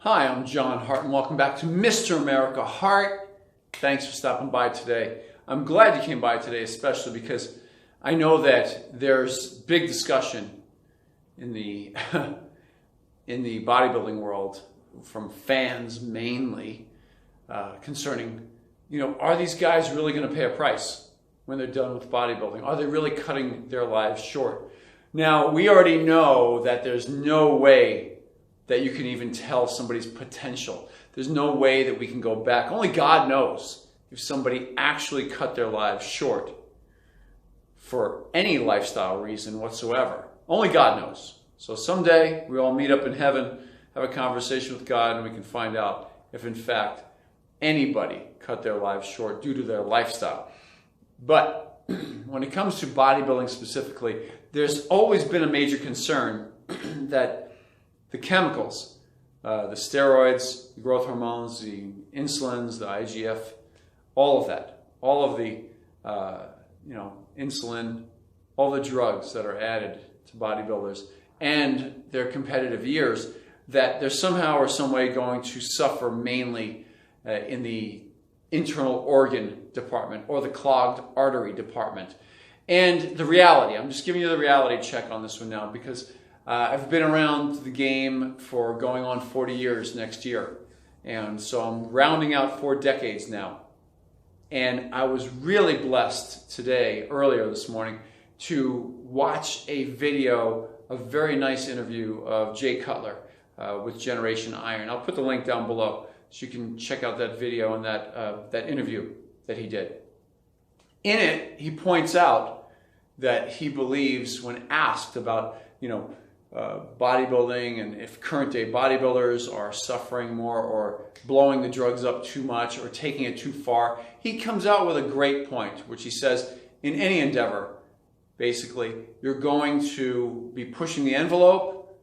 Hi, I'm John Hart, and welcome back to Mr. America Hart. Thanks for stopping by today. I'm glad you came by today, especially because I know that there's big discussion in the in the bodybuilding world from fans mainly concerning, are these guys really going to pay a price when they're done with bodybuilding? Are they really cutting their lives short? Now, we already know that there's no way that you can even tell somebody's potential. There's no way that we can go back. Only God knows if somebody actually cut their lives short for any lifestyle reason whatsoever. Only God knows. So someday we all meet up in heaven, have a conversation with God, and we can find out if in fact anybody cut their lives short due to their lifestyle. But when it comes to bodybuilding specifically, there's always been a major concern that the chemicals, the steroids, the growth hormones, the insulins, the IGF, all of that, all of the insulin, all the drugs that are added to bodybuilders and their competitive years, that they're somehow or some way going to suffer mainly in the internal organ department or the clogged artery department. And the reality, I'm just giving you the reality check on this one now because I've been around the game for going on 40 years next year. And so I'm rounding out 4 decades now. And I was really blessed today, earlier this morning, to watch a video, a very nice interview of Jay Cutler with Generation Iron. I'll put the link down below so you can check out that video and that interview that he did. In it, he points out that he believes, when asked about, bodybuilding and if current day bodybuilders are suffering more or blowing the drugs up too much or taking it too far, he comes out with a great point, which he says, in any endeavor, basically, you're going to be pushing the envelope.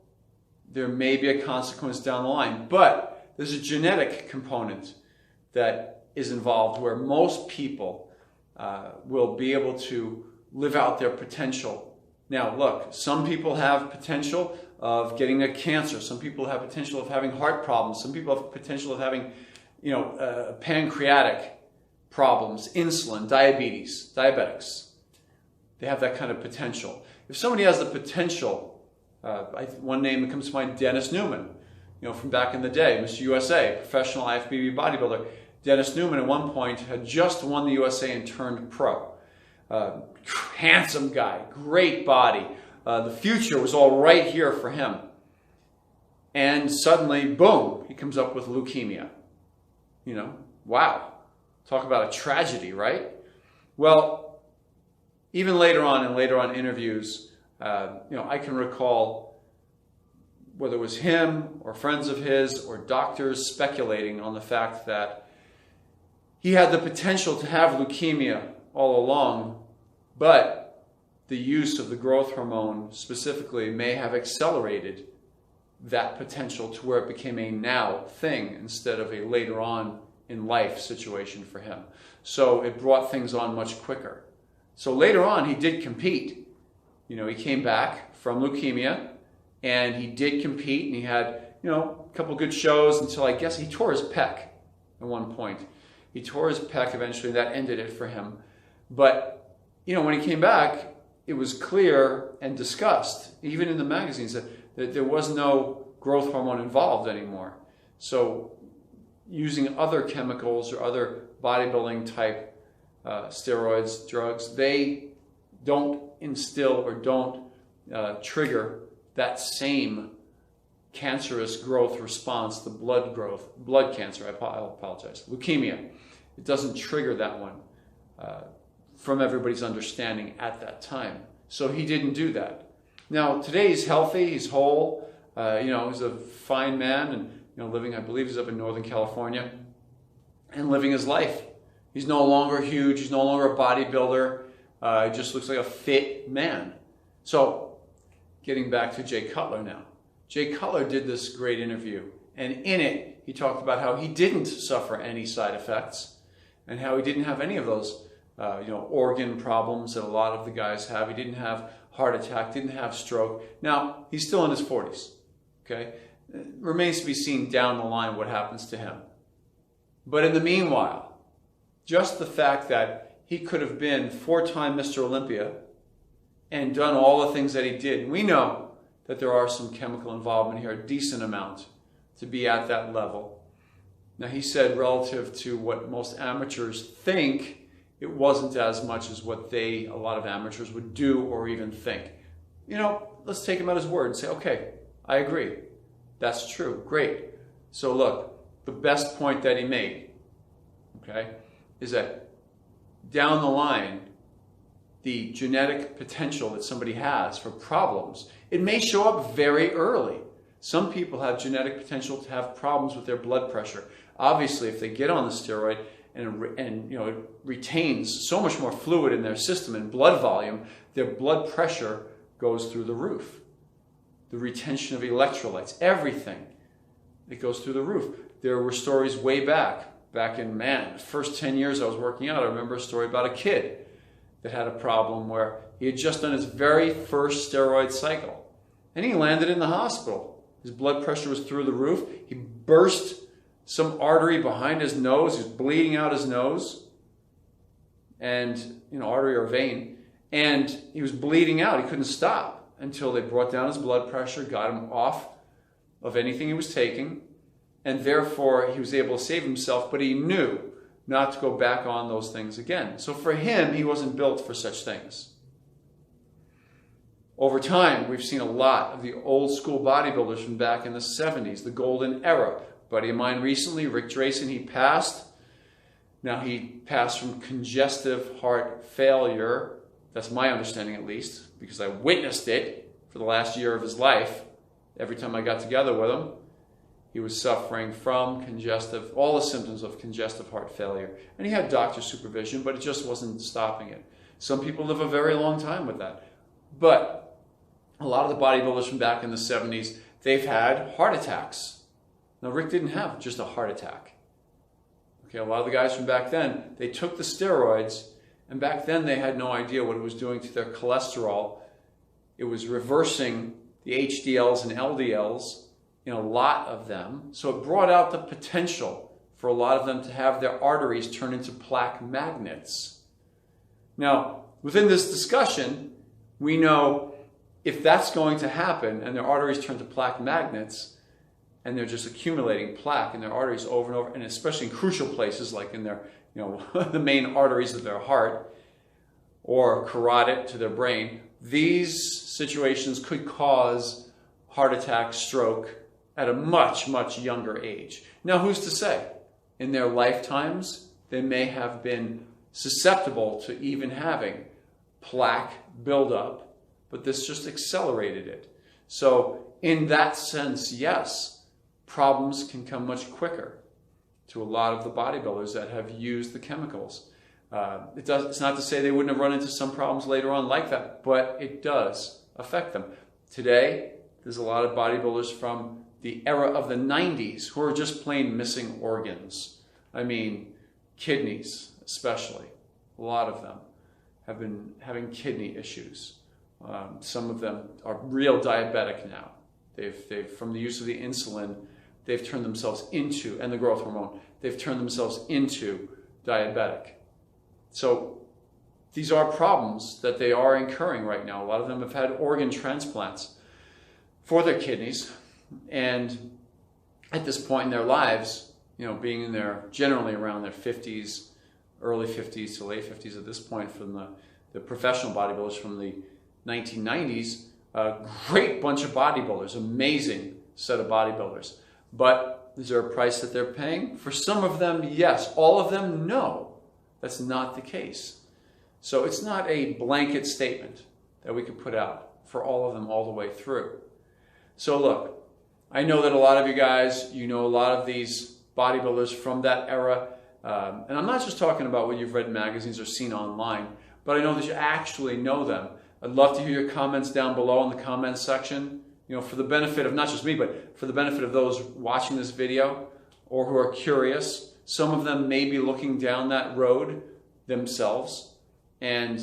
There may be a consequence down the line, but there's a genetic component that is involved where most people will be able to live out their potential. Now, look, some people have potential of getting a cancer. Some people have potential of having heart problems. Some people have potential of having, pancreatic problems, insulin, diabetes, diabetics. They have that kind of potential. If somebody has the potential, one name that comes to mind, Dennis Newman, from back in the day, Mr. USA, professional IFBB bodybuilder. Dennis Newman at one point had just won the USA and turned pro. Handsome guy, great body. The future was all right here for him. And suddenly, boom, he comes up with leukemia. Wow. Talk about a tragedy, right? Well, even later on in interviews, I can recall whether it was him or friends of his or doctors speculating on the fact that he had the potential to have leukemia all along, but the use of the growth hormone specifically may have accelerated that potential to where it became a now thing instead of a later on in life situation for him. So it brought things on much quicker. So later on he did compete. He came back from leukemia and he did compete, and he had, a couple good shows until I guess he tore his pec at one point. He tore his pec eventually, that ended it for him. But, when he came back, it was clear and discussed, even in the magazines, that there was no growth hormone involved anymore. So using other chemicals or other bodybuilding type steroids, drugs, they don't instill or don't trigger that same cancerous growth response, the blood cancer, I apologize, leukemia. It doesn't trigger that one from everybody's understanding at that time. So he didn't do that. Now, today he's healthy, he's whole, he's a fine man and, living, I believe he's up in Northern California and living his life. He's no longer huge, he's no longer a bodybuilder, he just looks like a fit man. So, getting back to Jay Cutler now. Jay Cutler did this great interview, and in it, he talked about how he didn't suffer any side effects and how he didn't have any of those organ problems that a lot of the guys have. He didn't have heart attack, didn't have stroke. Now, he's still in his 40s, okay? It remains to be seen down the line what happens to him. But in the meanwhile, just the fact that he could have been 4-time Mr. Olympia and done all the things that he did. We know that there are some chemical involvement here, a decent amount, to be at that level. Now, he said relative to what most amateurs think, it wasn't as much as what a lot of amateurs would do or even think. You know, let's take him at his word and say, okay, I agree. That's true. Great. So look, the best point that he made, okay, is that down the line, the genetic potential that somebody has for problems, it may show up very early. Some people have genetic potential to have problems with their blood pressure. Obviously, if they get on the steroid and you know, it retains so much more fluid in their system and blood volume, their blood pressure goes through the roof. The retention of electrolytes, everything, it goes through the roof. There were stories way back in, man, the first 10 years I was working out, I remember a story about a kid that had a problem where he had just done his very first steroid cycle. And he landed in the hospital. His blood pressure was through the roof. He burst some artery behind his nose. He was bleeding out his nose. And, you know, artery or vein. And he was bleeding out. He couldn't stop until they brought down his blood pressure, got him off of anything he was taking. And therefore, he was able to save himself, but he knew not to go back on those things again. So for him, he wasn't built for such things. Over time, we've seen a lot of the old school bodybuilders from back in the 70s, the golden era. A buddy of mine recently, Ric Drasin, he passed. Now he passed from congestive heart failure. That's my understanding at least, because I witnessed it for the last year of his life. Every time I got together with him, he was suffering from all the symptoms of congestive heart failure. And he had doctor supervision, but it just wasn't stopping it. Some people live a very long time with that. But a lot of the bodybuilders from back in the 70s, they've had heart attacks. Now, Rick didn't have just a heart attack. Okay, a lot of the guys from back then, they took the steroids, and back then they had no idea what it was doing to their cholesterol. It was reversing the HDLs and LDLs in a lot of them. So it brought out the potential for a lot of them to have their arteries turn into plaque magnets. Now, within this discussion, we know if that's going to happen and their arteries turn to plaque magnets and they're just accumulating plaque in their arteries over and over, and especially in crucial places like in their, you know, the main arteries of their heart or carotid to their brain, these situations could cause heart attack, stroke at a much, much younger age. Now, who's to say? In their lifetimes, they may have been susceptible to even having plaque buildup, but this just accelerated it. So in that sense, yes, problems can come much quicker to a lot of the bodybuilders that have used the chemicals. It's not to say they wouldn't have run into some problems later on like that, but it does affect them. Today, there's a lot of bodybuilders from the era of the 90s who are just plain missing organs. I mean, kidneys especially. A lot of them have been having kidney issues. Some of them are real diabetic now. They've from the use of the insulin, they've turned themselves into, and the growth hormone, they've turned themselves into diabetic. So these are problems that they are incurring right now. A lot of them have had organ transplants for their kidneys, and at this point in their lives, you know, being in their, generally around their 50s, early 50s to late 50s at this point, from the professional bodybuilders from the 1990s, a great bunch of bodybuilders, amazing set of bodybuilders. But is there a price that they're paying? For some of them, yes. All of them, no. That's not the case. So it's not a blanket statement that we could put out for all of them all the way through. So look, I know that a lot of you guys, you know a lot of these bodybuilders from that era. And I'm not just talking about what you've read in magazines or seen online, but I know that you actually know them. I'd love to hear your comments down below in the comments section, you know, for the benefit of not just me, but for the benefit of those watching this video or who are curious. Some of them may be looking down that road themselves, and,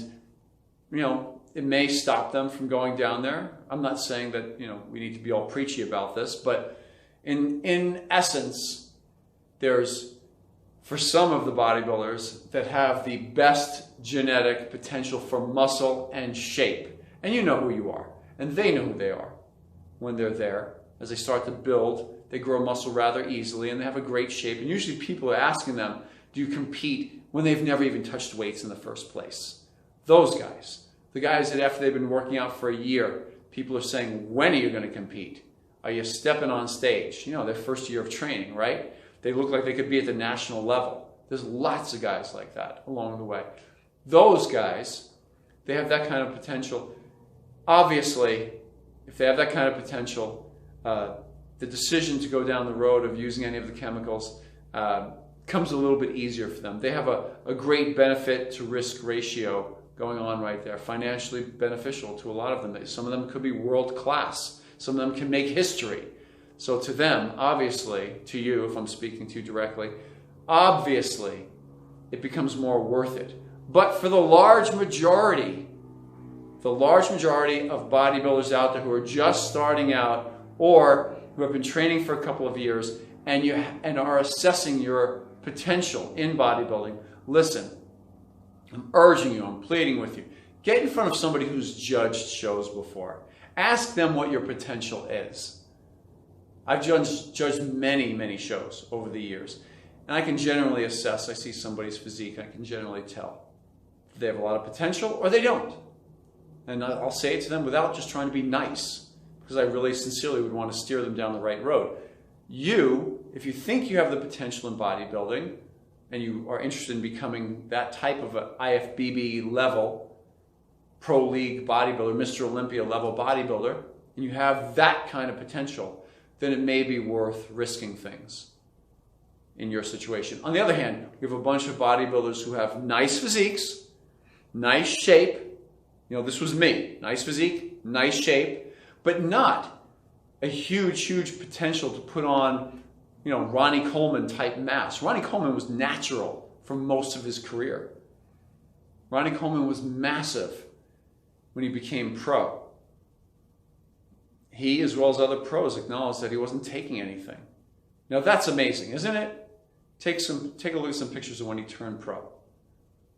you know, it may stop them from going down there. I'm not saying that, you know, we need to be all preachy about this, but In essence, there's, for some of the bodybuilders that have the best genetic potential for muscle and shape, and you know who you are, and they know who they are when they're there. As they start to build, they grow muscle rather easily and they have a great shape. And usually people are asking them, do you compete, when they've never even touched weights in the first place? Those guys, the guys that after they've been working out for a year, people are saying, when are you going to compete? Are you stepping on stage? You know, their first year of training, right? They look like they could be at the national level. There's lots of guys like that along the way. Those guys, they have that kind of potential. Obviously, if they have that kind of potential, the decision to go down the road of using any of the chemicals comes a little bit easier for them. They have a great benefit to risk ratio going on right there, financially beneficial to a lot of them. Some of them could be world class. Some of them can make history. So to them, obviously, to you, if I'm speaking to you directly, obviously, it becomes more worth it. But for the large majority of bodybuilders out there who are just starting out or who have been training for a couple of years and are assessing your potential in bodybuilding, listen, I'm urging you, I'm pleading with you, get in front of somebody who's judged shows before. Ask them what your potential is. I've judged many, many shows over the years, and I can generally assess. I see somebody's physique, I can generally tell if they have a lot of potential or they don't. And I'll say it to them without just trying to be nice, because I really sincerely would want to steer them down the right road. You, if you think you have the potential in bodybuilding, and you are interested in becoming that type of an IFBB level, Pro League bodybuilder, Mr. Olympia level bodybuilder, and you have that kind of potential, then it may be worth risking things in your situation. On the other hand, we have a bunch of bodybuilders who have nice physiques, nice shape. You know, this was me. Nice physique, nice shape, but not a huge, huge potential to put on, you know, Ronnie Coleman type mass. Ronnie Coleman was natural for most of his career. Ronnie Coleman was massive when he became pro. He, as well as other pros, acknowledged that he wasn't taking anything. Now that's amazing, isn't it? Take a look at some pictures of when he turned pro,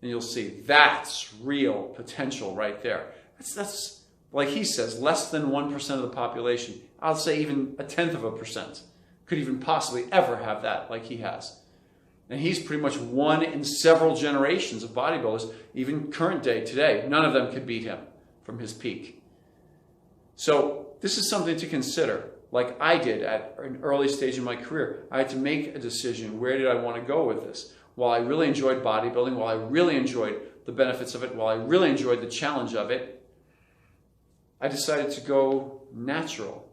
and you'll see that's real potential right there. That's like he says, less than 1% of the population. I'll say even 0.1% could even possibly ever have that like he has. And he's pretty much one in several generations of bodybuilders, even current day today. None of them could beat him from his peak. So this is something to consider. Like I did at an early stage in my career, I had to make a decision. Where did I want to go with this? While I really enjoyed bodybuilding, while I really enjoyed the benefits of it, while I really enjoyed the challenge of it, I decided to go natural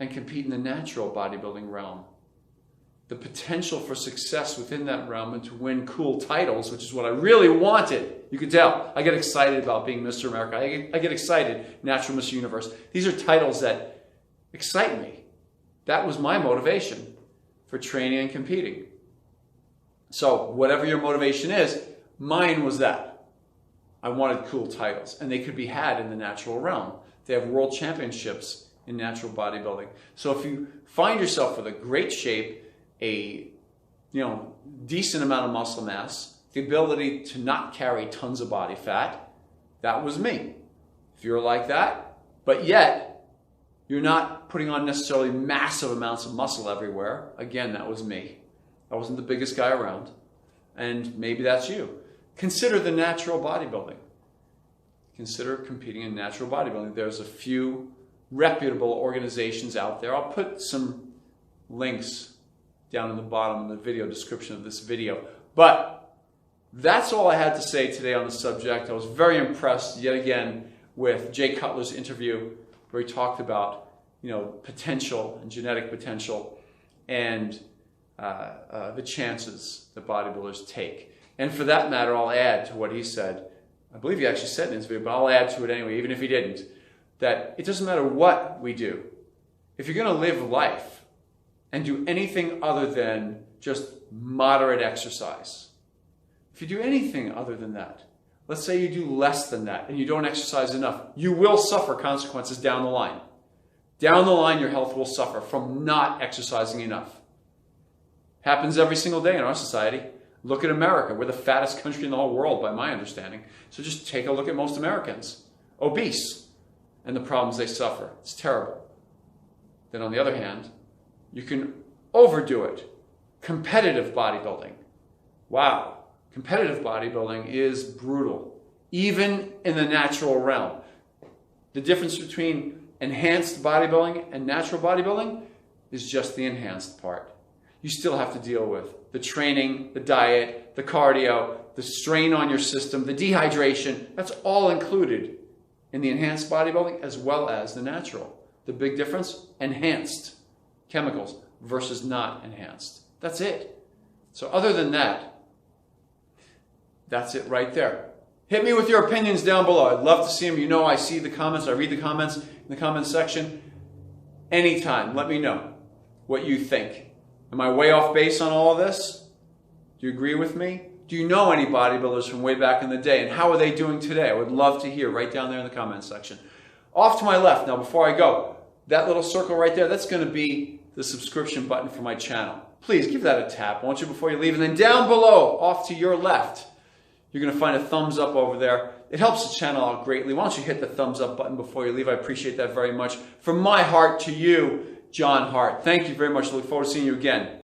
and compete in the natural bodybuilding realm. The potential for success within that realm and to win cool titles, which is what I really wanted. You can tell, I get excited about being Mr. America. I get excited, Natural Mr. Universe. These are titles that excite me. That was my motivation for training and competing. So whatever your motivation is, mine was that. I wanted cool titles, and they could be had in the natural realm. They have world championships in natural bodybuilding. So if you find yourself with a great shape, a decent amount of muscle mass, the ability to not carry tons of body fat, that was me. If you're like that, but yet you're not putting on necessarily massive amounts of muscle everywhere, again, that was me. I wasn't the biggest guy around, and maybe that's you. Consider the natural bodybuilding. Consider competing in natural bodybuilding. There's a few reputable organizations out there. I'll put some links down in the bottom in the video description of this video. But that's all I had to say today on the subject. I was very impressed yet again with Jay Cutler's interview, where he talked about potential and genetic potential and the chances that bodybuilders take. And for that matter, I'll add to what he said. I believe he actually said in his video, but I'll add to it anyway, even if he didn't, that it doesn't matter what we do. If you're going to live life and do anything other than just moderate exercise, if you do anything other than that, let's say you do less than that and you don't exercise enough, you will suffer consequences down the line. Down the line, your health will suffer from not exercising enough. Happens every single day in our society. Look at America. We're the fattest country in the whole world, by my understanding. So just take a look at most Americans. Obese. And the problems they suffer. It's terrible. Then on the other hand, you can overdo it. Competitive bodybuilding. Wow. Competitive bodybuilding is brutal. Even in the natural realm. The difference between enhanced bodybuilding and natural bodybuilding is just the enhanced part. You still have to deal with the training, the diet, the cardio, the strain on your system, the dehydration. That's all included in the enhanced bodybuilding as well as the natural. The big difference, enhanced chemicals versus not enhanced. That's it. So other than that, that's it right there. Hit me with your opinions down below. I'd love to see them. You know I see the comments. I read the comments in the comments section. Anytime, let me know what you think. Am I way off base on all of this? Do you agree with me? Do you know any bodybuilders from way back in the day? And how are they doing today? I would love to hear right down there in the comments section. Off to my left, now before I go, that little circle right there, that's going to be the subscription button for my channel. Please give that a tap, won't you, before you leave? And then down below, off to your left, you're going to find a thumbs up over there. It helps the channel out greatly. Why don't you hit the thumbs up button before you leave? I appreciate that very much. From my heart to you, John Hart. Thank you very much. I look forward to seeing you again.